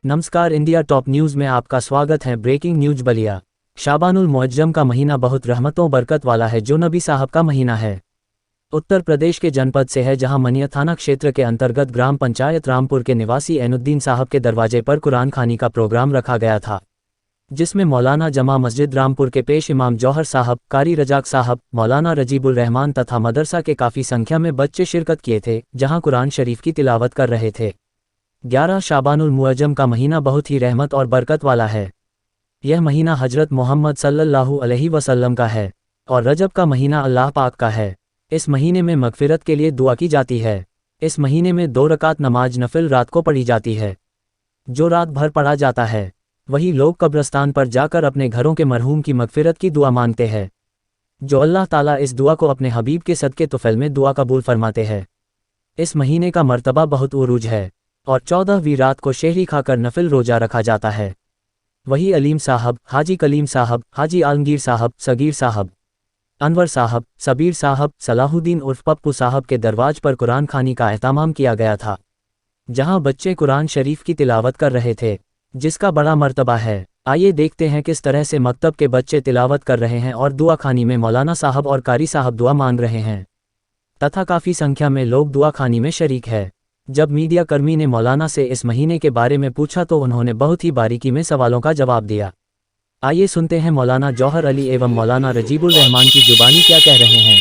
नमस्कार, India top news में आपका स्वागत है। Breaking news Ballia. शाबानुल मुअज्जम का महीना बहुत रहमतों बरकत वाला है, जो नबी साहब का महीना है। उत्तर प्रदेश के जनपद से है, जहां मनिया थाना क्षेत्र के अंतर्गत ग्राम पंचायत रामपुर के निवासी ऐनुद्दीन साहब के दरवाजे पर कुरान खानी का प्रोग्राम रखा गया था, जिसमें मौलाना जमा मस्जिद रामपुर के पेश इमाम जौहर साहब, कारी रजाक साहब, मौलाना रजीबुल रहमान तथा मदरसा के काफ़ी संख्या में बच्चे शिरकत किए थे, जहां कुरान शरीफ की तिलावत कर रहे थे। 11 शाबानुल मुअज्जम का महीना बहुत ही रहमत और बरकत वाला है। यह महीना हजरत मोहम्मद सल्लल्लाहु अलैहि वसल्लम का है और रजब का महीना अल्लाह पाक का है। इस महीने में मगफिरत के लिए दुआ की जाती है। इस महीने में 2 रकात नमाज नफिल रात को पढ़ी जाती है। जो रात भर पढ़ा जाता है, वही लोग कब्रस्तान पर जाकर अपने घरों के मरहूम की मगफिरत की दुआ मांगते हैं, जो अल्लाह ताला इस दुआ को अपने हबीब के सदके तुफैल में दुआ कबूल फरमाते हैं। इस महीने का मर्तबा बहुत उरूज है और 14वीं रात को शहरी खाकर नफिल रोजा रखा जाता है। वही अलीम साहब, हाजी कलीम साहब, हाजी आलमगीर साहब, सगीर साहब, अनवर साहब, सबीर साहब, सलाहुद्दीन उर्फ पप्पू साहब के दरवाज पर कुरान खानी का एहतमाम किया गया था, जहां बच्चे कुरान शरीफ की तिलावत कर रहे थे, जिसका बड़ा मर्तबा है। आइए देखते हैं किस तरह से मकतब के बच्चे तिलावत कर रहे हैं और दुआ खानी में मौलाना साहब और कारी साहब दुआ मांग रहे हैं तथा काफ़ी संख्या में लोग दुआ खानी में शरीक है। जब मीडिया कर्मी ने मौलाना से इस महीने के बारे में पूछा तो उन्होंने बहुत ही बारीकी में सवालों का जवाब दिया। आइए सुनते हैं मौलाना जौहर अली एवं मौलाना रजीबुल रहमान की जुबानी क्या कह रहे हैं।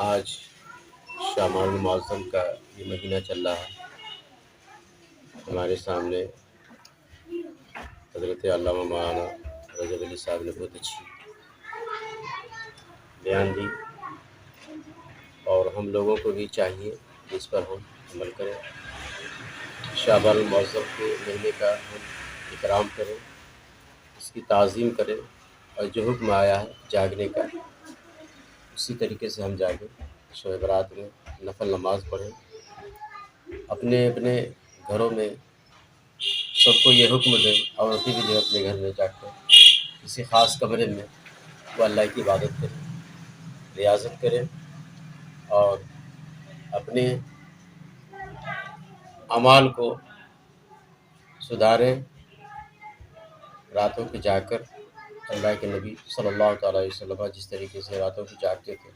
आज शाबानुल मुअज्जम का ये महीना चल रहा है। हमारे सामने हज़रत अल्लामा मौलाना रजब अली साहब ने बहुत अच्छी बयान दी और हम लोगों को भी चाहिए कि इस पर हम अमल करें। शाबानुल मुअज्जम के महीने का हम इकराम करें, इसकी ताज़ीम करें और जो हुक्म आया है जागने का, उसी तरीके से हम जागें। शब बरात में नफल नमाज पढ़ें, अपने अपने घरों में सबको ये हुक्म दें और भी जो अपने घर में जाकर किसी ख़ास कमरे में वो अल्लाह की इबादत करें, रियाज़त करें और अपने अमाल को सुधारें। रातों को जाकर अल्लाह के नबी सल्लल्लाहु अलैहि वसल्लम जिस तरीके से रातों को जागते थे,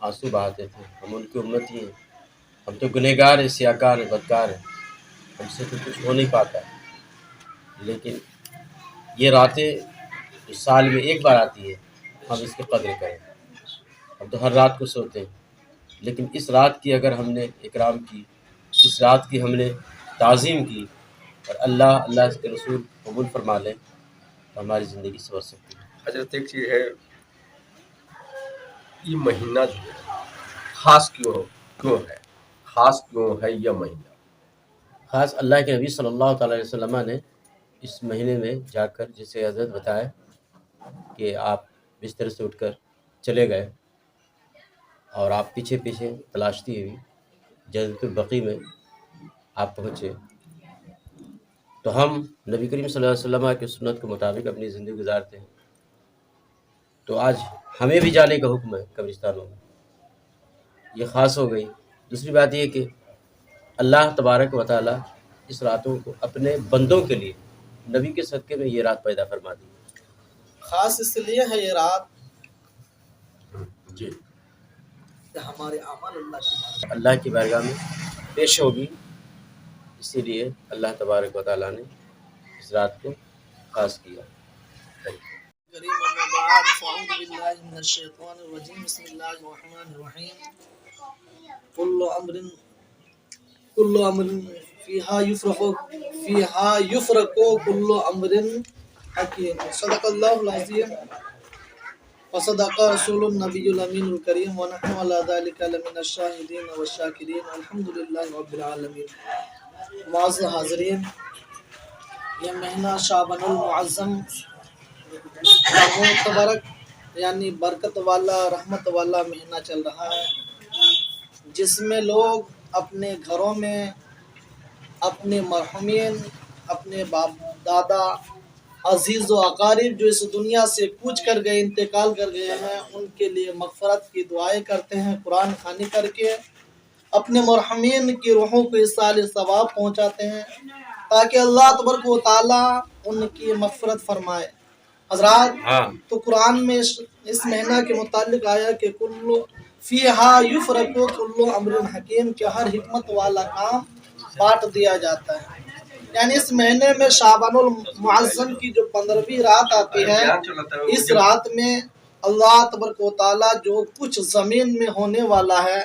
आंसू बहाते थे, हम उनकी उम्मती हैं। हम तो गुनहगार हैं, सियाकार हैं, बदकार हैं, हमसे तो कुछ हो नहीं पाता। लेकिन ये रातें जो साल में एक बार आती है, हम इसकी कदर करें। हम तो हर रात को सोते हैं, लेकिन इस रात की अगर हमने इकराम की, इस रात की हमने ताज़ीम की और अल्लाह के रसूल कबूल फरमा लें तो हमारी ज़िंदगी संवर सकती है। हजरत एक चीज़ है, ये महीना जो है ख़ास क्यों है, ख़ास क्यों है यह महीना? ख़ास अल्लाह के नबी सल्लल्लाहु अलैहि वसल्लम ने इस महीने में जाकर, जैसे हज़रत बताया कि आप बिस्तर से उठकर चले गए और आप पीछे पीछे तलाशती हुई जन्नतुल बक़ी में आप पहुँचे, तो हम नबी करीम सल्लल्लाहु अलैहि वसल्लम की सुन्नत के मुताबिक अपनी ज़िंदगी गुजारते हैं। तो आज हमें भी जाने का हुक्म है कब्रिस्तानों में, ये ख़ास हो गई। दूसरी बात ये कि अल्लाह तबारक व तआला इस रातों को अपने बंदों के लिए नबी के सदक़े में ये रात पैदा फरमा दी। ख़ास इसलिए है ये रात जी, हमारे अमल अल्लाह की बारगाह में पेश होगी, इसीलिए अल्लाह तबारक व तआला ने इस रात को ख़ास किया। कुल्लु अम्रिन फीहा युफ़रक़ु कुल्लु अम्रिन हकीम। सदक़ल्लाहुल अज़ीम व सदक़ रसूलुन नबियुल अमीनुल करीम व नहनु अला ज़ालिका लमिनश शाहिदीन व शाकिरीन अल्हम्दुलिल्लाहि रब्बिल आलमीन। मुअज़्ज़ज़ हाज़रीन, यह महीना शाबानुल मुअज्जम मुबारक यानी बरकत वाला, रहमत वाला महीना चल रहा है, जिसमें लोग अपने घरों में अपने मरहुमीन, अपने बाप दादा अजीज़ व अकारिब जो इस दुनिया से कूच कर गए, इंतकाल कर गए हैं, उनके लिए मग़फ़रत की दुआएं करते हैं कुरान ख़वानी करके। अपने मरहमीन की रूहों को इसाल सवाब पहुँचाते हैं ताकि अल्लाह तबारक व तआला उनकी मग़फ़रत फरमाए। हज़रात, तो कुरान में इस महीना के मुतालिक आया कि कुल्लु फ़ीहा युफ़रक़ु कुल्लु अम्रिन हकीम, के हर हिकमत वाला काम बांट दिया जाता है। यानी इस महीने में शाबानुल मुअज़्ज़म की जो 15वीं रात आती है, इस रात में अल्लाह तबारक व तआला जो कुछ ज़मीन में होने वाला है,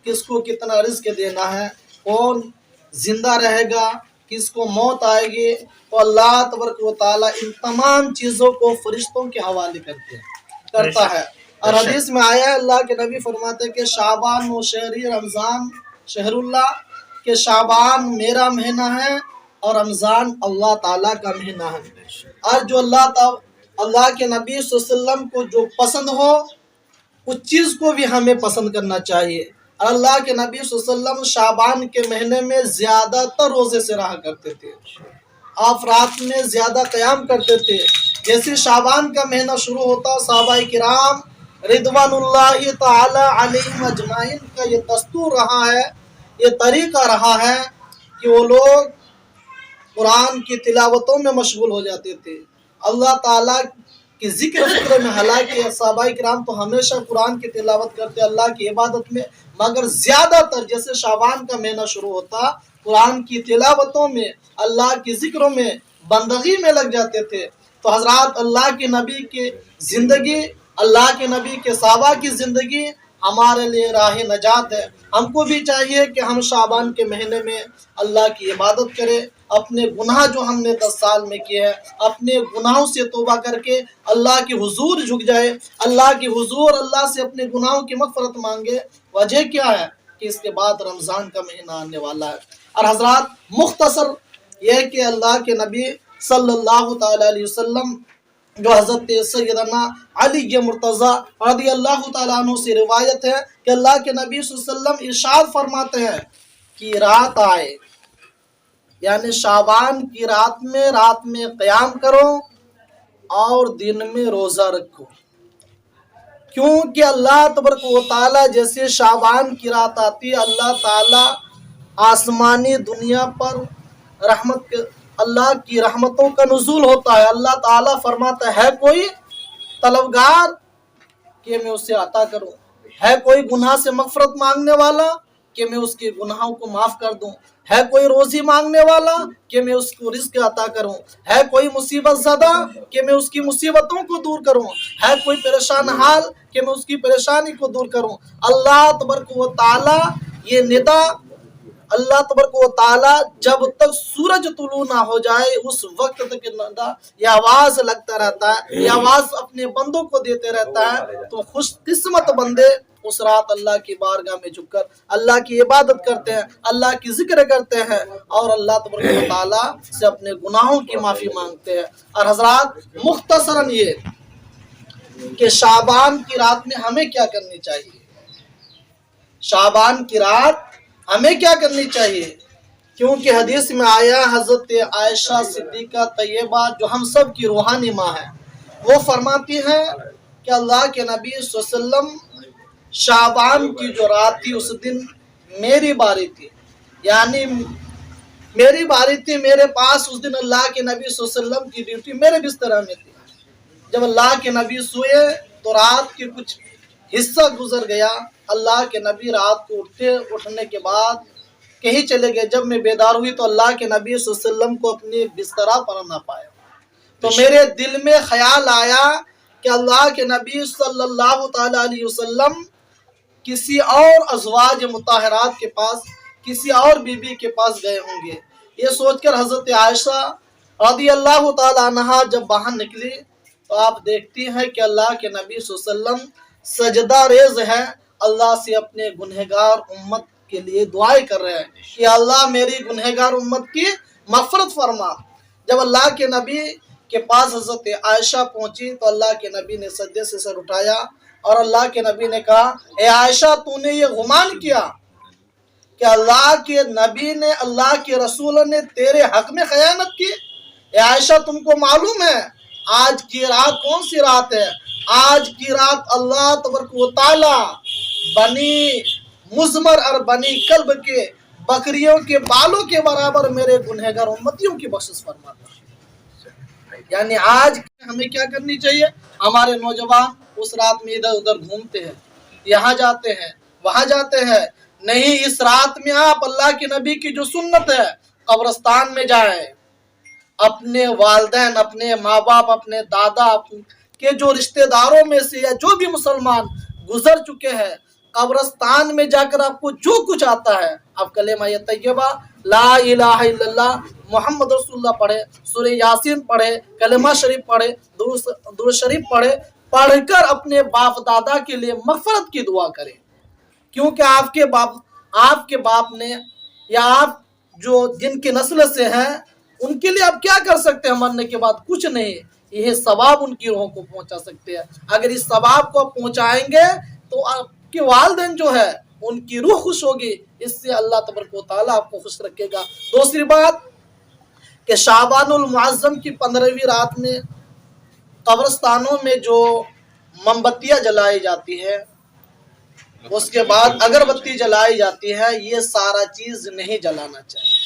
किसको कितना रिज़्क़ देना है, कौन जिंदा रहेगा, किसको मौत आएगी, तो अल्लाह तबारक व तआला इन तमाम चीज़ों को फरिश्तों के हवाले करता है। और हदीस में आया है, अल्लाह के नबी फरमाते हैं कि शाबान व शहरी रमज़ान शहरुल्लाह, के शाबान मेरा महीना है और रमज़ान अल्लाह ताला का महीना है। और जो अल्लाह के नबी सल्लल्लाहु अलैहि वसल्लम को जो पसंद हो, उस चीज़ को भी हमें पसंद करना चाहिए। अल्लाह के नबी सल्लल्लाहु अलैहि वसल्लम शाबान के महीने में ज़्यादातर रोज़े से रहा करते थे। आप रात में ज़्यादा क़याम करते थे। जैसे शाबान का महीना शुरू होता, सहाबाए किराम रिदवानुल्लाहि ताला अलैहिम अजमाइन का ये दस्तूर रहा है, ये तरीक़ा रहा है कि वो लोग कुरान की तिलावतों में मशगूल हो जाते थे, अल्लाह ताला की ज़िक्र फ़िक्र में। हालांकि सहाबाए किराम तो हमेशा कुरान की तिलावत करते, अल्लाह की इबादत में, मगर ज़्यादातर जैसे शाबान का महीना शुरू होता, कुरान की तिलावतों में, अल्लाह की ज़िक्रों में, बंदगी में लग जाते थे। तो हज़रात, अल्लाह के नबी की ज़िंदगी, अल्लाह के नबी के सहाबा की ज़िंदगी हमारे लिए राह नजात है। हमको भी चाहिए कि हम शाबान के महीने में अल्लाह की इबादत करें, अपने गुनाह जो हमने 10 साल में किए हैं, अपने गुनाहों से तौबा करके अल्लाह के हुजूर झुक जाए, अल्लाह के हुजूर अल्लाह से अपने गुनाहों की मग़फ़रत मांगे। वजह क्या है कि इसके बाद रमज़ान का महीना आने वाला है। और हज़रात, मुख्तसर यह है कि अल्लाह के नबी सल्लल्लाहु ताला अलैहि वसल्लम, जो हज़रत सैयदना अली मुर्तज़ा रज़ी अल्लाह ताला अन्हु से रिवायत है कि अल्लाह के नबी सल्लल्लाहु अलैहि वसल्लम इरशाद फरमाते हैं कि रात आए, यानी शाबान की रात में क़याम करो और दिन में रोज़ा रखो। क्योंकि अल्लाह तबारक व तआला जैसे शाबान की रात आती है, अल्लाह ताला आसमानी दुनिया पर अल्लाह की रहमतों का नुज़ूल होता है। अल्लाह ताला फरमाता है कोई तलबगार कि मैं उसे अता करूं, है कोई गुनाह से मग़फ़रत मांगने वाला कि मैं उसके गुनाहों को माफ़ कर दूं, है कोई रोज़ी मांगने वाला कि मैं उसको रिज़्क़ अता करूं, है कोई मुसीबत ज़दा कि मैं उसकी मुसीबतों को दूर करूं, है कोई परेशान हाल कि मैं उसकी परेशानी को दूर करूं। अल्लाह तबारक व तआला ये निदा, अल्लाह तबारक व तआला जब तक सूरज तुलू ना हो जाए उस वक्त तक ये आवाज़ लगता रहता है, ये आवाज़ अपने बंदों को देते रहता है। तो खुशकिस्मत बंदे उस रात अल्लाह की बारगाह में झुककर अल्लाह की इबादत करते हैं, अल्लाह की ज़िक्र करते हैं और अल्लाह तबारक व तआला से अपने गुनाहों की माफ़ी मांगते हैं। और हज़रात, मुख्तसरन ये कि शाबान की रात में हमें क्या करनी चाहिए, शाबान की रात हमें क्या करनी चाहिए, क्योंकि हदीस में आया, हज़रत आयशा सिद्दीक़ा तैयबा जो हम सब की रूहानी माँ है, वो फरमाती हैं कि अल्लाह के नबी सल्लल्लाहु अलैहि वसल्लम शाबान की जो रात थी उस दिन मेरी बारी थी, यानी मेरी बारी थी, मेरे पास उस दिन अल्लाह के नबी सल्लल्लाहु अलैहि वसल्लम की ड्यूटी मेरे बिस्तर में थी। जब अल्लाह के नबी सोए तो रात के कुछ हिस्सा गुजर गया, अल्लाह के नबी रात को उठने के बाद कहीं चले गए। जब मैं बेदार हुई तो अल्लाह के नबी सल्लल्लाहु अलैहि वसल्लम को अपने बिस्तरा पर ना पाया, तो मेरे दिल में ख्याल आया कि अल्लाह के नबी सल्लल्लाहु ताला अलैहि वसल्लम किसी और अज़वाज मुताहरात के पास, किसी और बीबी के पास गए होंगे। ये सोचकर हज़रत आयशा रज़ी अल्लाह ताला अन्हा जब बाहर निकली तो आप देखती हैं कि अल्लाह के नबी सल्लल्लाहु अलैहि वसल्लम सजदा रेज़ है, अल्लाह से अपने गुनहगार उम्मत के लिए दुआएं कर रहे हैं कि अल्लाह मेरी गुनहगार उम्मत की मग़फ़रत फरमा। जब अल्लाह के नबी के पास हज़रत आयशा पहुंची तो अल्लाह के नबी ने सजदे से सर उठाया और अल्लाह के नबी ने कहा, ए आयशा, तूने ये गुमान किया कि अल्लाह के नबी ने, अल्लाह के रसूल ने तेरे हक में खयानत की, ए आयशा, तुमको मालूम है आज की रात कौन सी रात है? आज की रात अल्लाह तबारक व तआला बनी मुज़मर और बनी कल्ब के बकरियों के बालों के बराबर मेरे गुनहगार उम्मतियों की बख्शिश फरमाता है। यानी आज हमें क्या करनी चाहिए? हमारे नौजवान उस रात में इधर उधर घूमते हैं, यहाँ जाते हैं, वहाँ जाते हैं। नहीं, इस रात में आप अल्लाह के नबी की जो सुन्नत है, कब्रिस्तान में जाएं, अपने वालिदैन, अपने माँ बाप, अपने दादा के जो रिश्तेदारों में से या जो भी मुसलमान गुजर चुके हैं, कब्रिस्तान में जाकर आपको जो कुछ आता है, आप कलेमा तैयबा ला इलाहा इल्लल्लाह मोहम्मद रसूलुल्लाह पढ़े, सूरह यासीन पढ़े, कलेमा शरीफ पढ़े, दुरूद शरीफ पढ़े, पढ़कर अपने बाप दादा के लिए मगफरत की दुआ करें। क्योंकि आपके बाप ने या आप जो जिनके नस्ल से हैं, उनके लिए आप क्या कर सकते हैं? मरने के बाद कुछ नहीं, यह सवाब उनकी रूहों को पहुंचा सकते हैं। अगर इस सवाब को आप पहुंचाएंगे तो आपके वालिदैन जो है उनकी रूह खुश होगी, इससे अल्लाह तबारक व तआला आपको खुश रखेगा। दूसरी बात कि शाबानुल मुअज़्ज़म की 15वीं रात में कब्रिस्तानों में जो मोमबत्तियां जलाई जाती है, उसके बाद अगरबत्ती जलाई जाती है, ये सारा चीज नहीं जलाना चाहिए,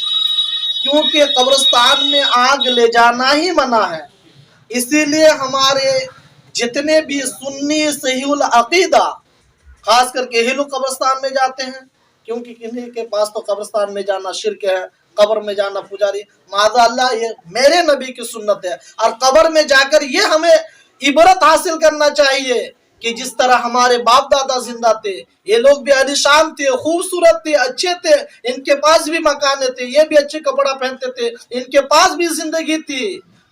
क्योंकि कब्रिस्तान में आग ले जाना ही मना है। इसीलिए हमारे जितने भी सुन्नी सहीउल अकीदा, खास करके ये लोग कब्रिस्तान में जाते हैं, क्योंकि किन्हीं के पास तो कब्रिस्तान में जाना शिरक है, कब्र में जाना पुजारी। माज़ा अल्लाह, ये मेरे नबी की सुन्नत है। और कब्र में जाकर ये हमें इबरत हासिल करना चाहिए कि जिस तरह हमारे बाप दादा जिंदा थे, ये लोग भी आलीशान थे, खूबसूरत थे, अच्छे थे, इनके पास भी मकाने थे, ये भी अच्छे कपड़ा पहनते थे, इनके पास भी जिंदगी थी,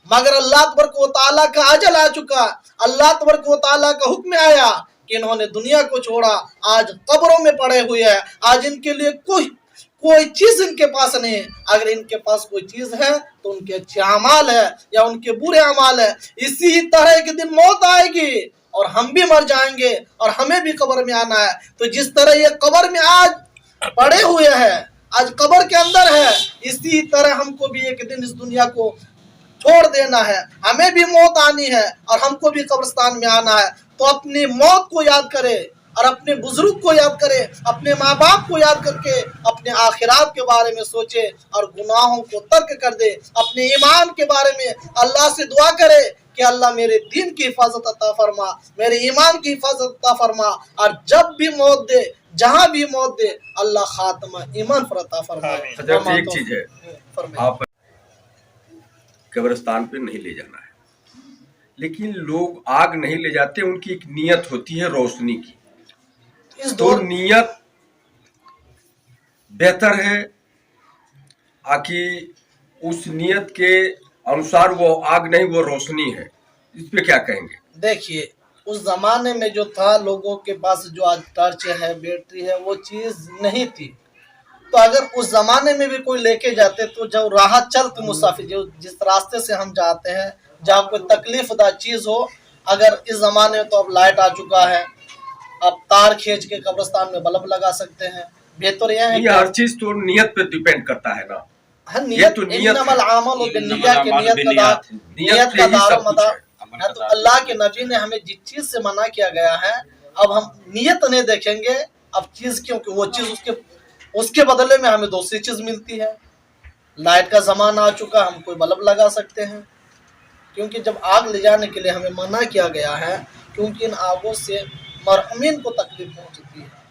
मगर अल्लाह तबारक व तआला का अजल आ चुका, अल्लाह तबारक व तआला का हुक्म आया कि इन्होंने दुनिया को छोड़ा, आज कब्रों में पड़े हुए हैं। आज इनके लिए कोई चीज इनके पास नहीं है। अगर इनके पास कोई चीज है तो उनके अच्छे अमाल है या उनके बुरे अमाल है। इसी तरह एक दिन मौत आएगी और हम भी मर जाएंगे और हमें भी कब्र में आना है। तो जिस तरह ये कब्र में आज पड़े हुए हैं, आज कब्र के अंदर है, इसी तरह हमको भी एक दिन इस दुनिया को छोड़ देना है, हमें भी मौत आनी है और हमको भी कब्रिस्तान में आना है। तो अपनी मौत को याद करे और अपने बुजुर्ग को याद करे, अपने माँ बाप को याद करके अपने आखिरात के बारे में सोचे और गुनाहों को तर्क कर दे। अपने ईमान के बारे में अल्लाह से दुआ करे कि अल्लाह मेरे दीन की हिफाजत अता फरमा, मेरे ईमान की हिफाजत अता फरमा, और जब भी मौत दे, जहाँ भी मौत दे, अल्लाह खात्मा ईमान पर अता फरमाए। हजरत, एक चीज है, आप कब्रिस्तान पे नहीं ले जाना है, लेकिन लोग आग नहीं ले जाते, उनकी एक नियत होती है रोशनी की। तो नियत बेहतर है आकि उस नियत के अनुसार वो आग नहीं, वो रोशनी है। इस पे क्या कहेंगे? देखिए, उस जमाने में जो था, लोगों के पास जो आज टॉर्च है, बैटरी है, वो चीज नहीं थी। तो अगर उस जमाने में भी कोई लेके जाते तो जो राह चलते मुसाफिर, जो जिस रास्ते से हम जाते हैं, जहाँ कोई तकलीफ दा चीज हो, अगर इस जमाने में तो अब लाइट आ चुका है, अब तार खींच के कब्रिस्तान में बल्ब लगा सकते हैं। बेहतर यह है कि हर चीज तो नियत पे डिपेंड करता है ना। नियत तो नियत का दारो मदार है। तो अल्लाह के नबी ने हमें जिस चीज से मना किया गया है, अब हम नियत नहीं देखेंगे, अब चीज, क्योंकि वो चीज उसके बदले में हमें दूसरी चीज मिलती है। लाइट का जमाना आ चुका, हम कोई बल्ब लगा सकते हैं, क्योंकि जब आग ले जाने के लिए हमें मना किया गया है, क्योंकि इन आगों से मरहुमीन को तकलीफ पहुंचती है।